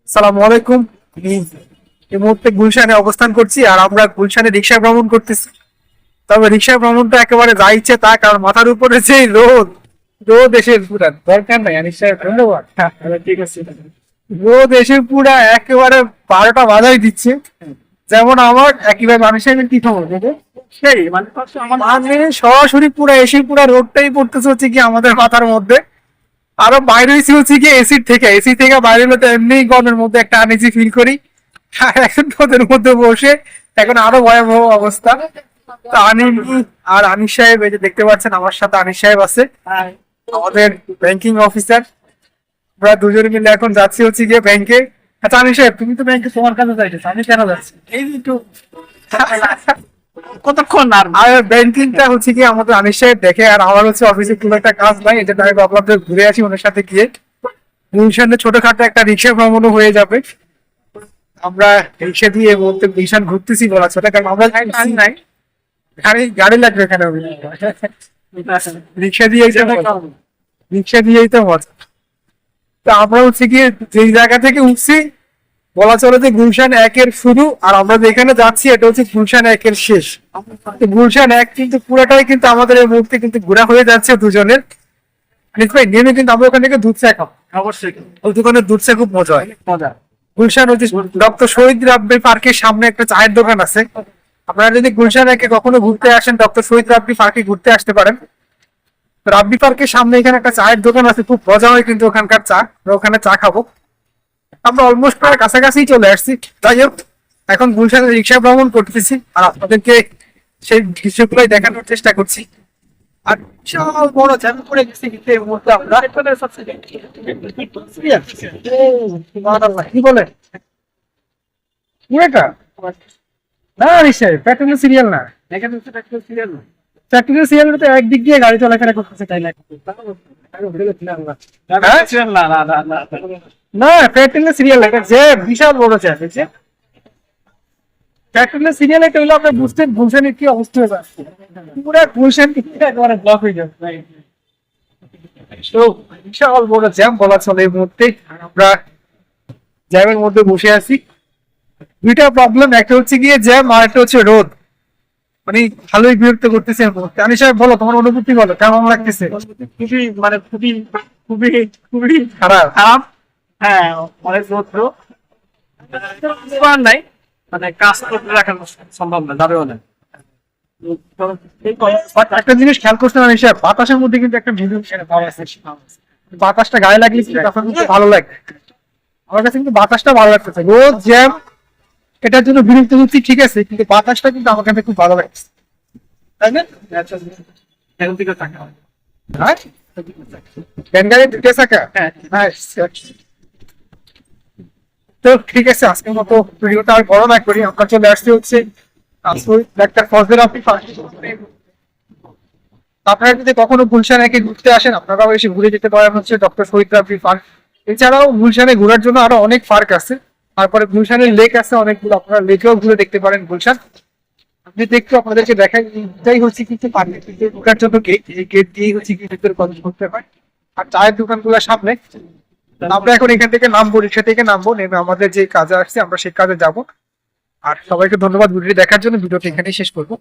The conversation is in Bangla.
আসসালামু আলাইকুম। আমি এই মুহূর্তে গুলশানে অবস্থান করছি, আর আমরা গুলশানে রিক্সায় ভ্রমণ করতেছি। তবে রিক্সায় ভ্রমণটা একেবারে যা ইচ্ছে তা, কারণ মাথার উপরে যে রোদ, রোদ এসে পুরা দরকার নাই আনিস সাহেব, ধন্যবাদ। ঠিক আছে, রোদ এসে পুরা একেবারে 12টা বাজাই দিচ্ছে। যেমন আমার একইভাবে মানুষ সাহেবের কি খবর দেখে সেই মানে সরাসরি পুরা এসে পুরা রোদটাই পড়তেছে হচ্ছে কি আমাদের মাথার মধ্যে। আরো বাইরে হয়েছি হচ্ছে কি এসি থেকে বাইরে হলে তো এমনি গরমের মধ্যে একটা আনইজি ফিল করি। আর এখন রোদের মধ্যে বসে এখন আরো ভয়াবহ অবস্থা। তো আনিস সাহেব, এই যে দেখতে পাচ্ছেন আমার সাথে আনিস সাহেব আছে, আমাদের ব্যাংকিং অফিসার। আমরা দুজনে মিলে এখন যাচ্ছি হচ্ছে গিয়ে ব্যাংকে। আচ্ছা আনিস সাহেব, তুমি তো ব্যাংকে তোমার কাছে যাইতেছো, আমি কেন যাচ্ছি? এই একটু কতক্ষণ আর ব্যাংকিংটা হচ্ছে কি আমাদের আনিস সাহেব দেখে, আর আমার হচ্ছে অফিসে খুব একটা কাজ নাই, এটা আমি ভাবলাম যে ঘুরে আসি ওনার সাথে গিয়ে। গুলশানে ছোটখাটো একটা রিক্সা ভ্রমণও হয়ে যাবে। আমরা রিক্সা দিয়ে বলতে গুলশান ঘুরতেছি বলা ছোট, কারণ আমরা নাই গাড়ি লাগবে এখানে। রিক্সা দিয়েই তো মজা। তো আমরা হচ্ছে গিয়ে যেই জায়গা থেকে উঠছি বলা চলে যে গুলশান 1-এর শুরু, আর আমরা যেখানে যাচ্ছি এটা হচ্ছে গুলশান 1-এর শেষ। তো গুলশান 1 কিন্তু পুরোটাই কিন্তু আমাদের এই মুহূর্তে কিন্তু ঘোরা হয়ে যাচ্ছে দুজনের। ভাই নেমে কিন্তু আমরা ওখান থেকে দুধ চা খাবো অবশ্যই। ওই দোকানের দুধ চা খুব মজা হয়। গুলশান হচ্ছে ডক্টর শহীদ রাব্বি পার্কের সামনে একটা চায়ের দোকান আছে। আপনারা যদি গুলশান 1-এ কখনো ঘুরতে আসেন, ডক্টর শহীদ রাব্বি পার্কে ঘুরতে আসতে পারেন। রাব্বি পার্কের সামনে এখানে একটা চায়ের দোকান আছে, খুব মজা হয় কিন্তু ওখানকার চা। ওখানে চা খাবো। আমরা অলমোস্ট প্রায় কাছাকাছি চলে আসছি। যাই হোক, এখন গুলশানের রিক্সা ভ্রমণ করতেছি, আর আপনাদেরকে সেই দৃশ্যগুলোই দেখানোর চেষ্টা করছি। আর বিশাল বড় জ্যাম পড়ে গেছে কিন্তু এই মুহূর্তে আমরা। কি বলে এটা? না নিশ্চয় প্যাট্রোল সিরিয়াল না, প্র্যাকটিক্যাল সিরিয়াল তো একদিক দিয়ে গাড়ি চলাফেরা করতেছে, তাই না? না প্র্যাকটিক্যাল সিরিয়াল এটা যে বিশাল বড় চ্যাপ, প্র্যাকটিক্যাল সিরিয়াল এটা হলো আপনার বুঝতে গুলশানের কি অবস্থা হয়ে যাচ্ছে, পুরো গুলশান একেবারে ব্লক হয়ে যাবে। তো বিশাল বড় জ্যাম বলা চলে এই মুহূর্তে। আমরা জ্যামের মধ্যে বসে আছি। দুইটা প্রবলেম, একটা হচ্ছে গিয়ে জ্যাম, আর একটা হচ্ছে রোদ। মানে ভালোই বিরক্ত করতেছে। আনিস সাহেব বলো, তোমার অনুভূতি বলো, কেমন লাগতেছে? খুবই মানে খুবই খুবই খুবই খারাপ। খারাপ। হ্যাঁ, অনেক রৌদ্র করার নাই, মানে কাজ করতে রাখা সম্ভব না, যাবেও না। একটা জিনিস খেয়াল করতে আনিস সাহেব, বাতাসের মধ্যে কিন্তু একটা ভিডিও ভাব আছে। বাতাসটা গায়ে লাগলে কিন্তু তখন কিন্তু ভালো লাগে। আমার কাছে কিন্তু বাতাসটা ভালো লাগতেছে। রোদ জ্যাম এটার জন্য বিরক্ত হচ্ছি, ঠিক আছে, কিন্তু বাতাসটা কিন্তু আমার কাছে খুব ভালো লাগছে, তাই না? এখন থেকে টাকা হয়। হ্যাঁ, ব্যাঙ্গালি দুটো চাকা। হ্যাঁ, তো ঠিক আছে, আজকের মতো ভিডিওটা আর বড় না করি। আমরা চলে আসছি হচ্ছে ডাক্তার ফজলে রাব্বি পার্ক। আপনারা যদি কখনো গুলশান 1-এ ঘুরতে আসেন, আপনারাও এসে ঘুরে যেতে পারেন হচ্ছে ডক্টর শহীদ রাব্বি পার্ক। এছাড়াও গুলশানে ঘোরার জন্য আরো অনেক পার্ক আছে। তারপরে গুলশানের লেক আছে অনেকগুলো, আপনারা লেকেও ঘুরে দেখতে পারেন গুলশান। আপনি দেখতে আপনাদেরকে দেখাই, এটাই হচ্ছে কিন্তু পার্কে ঢোকার জন্য গেট। এই গেট দিয়েই হচ্ছে কি ভিতরে প্রবেশ করতে হয়। আর চায়ের দোকানগুলোর সামনে। আমরা এখন এখান থেকে নামবো, রিক্সা থেকে নামবো, নেমে আমাদের যে কাজে আসছে আমরা সেই কাজে যাব। আর সবাইকে ধন্যবাদ ভিডিওটি দেখার জন্য। ভিডিওটি এখানেই শেষ করবো।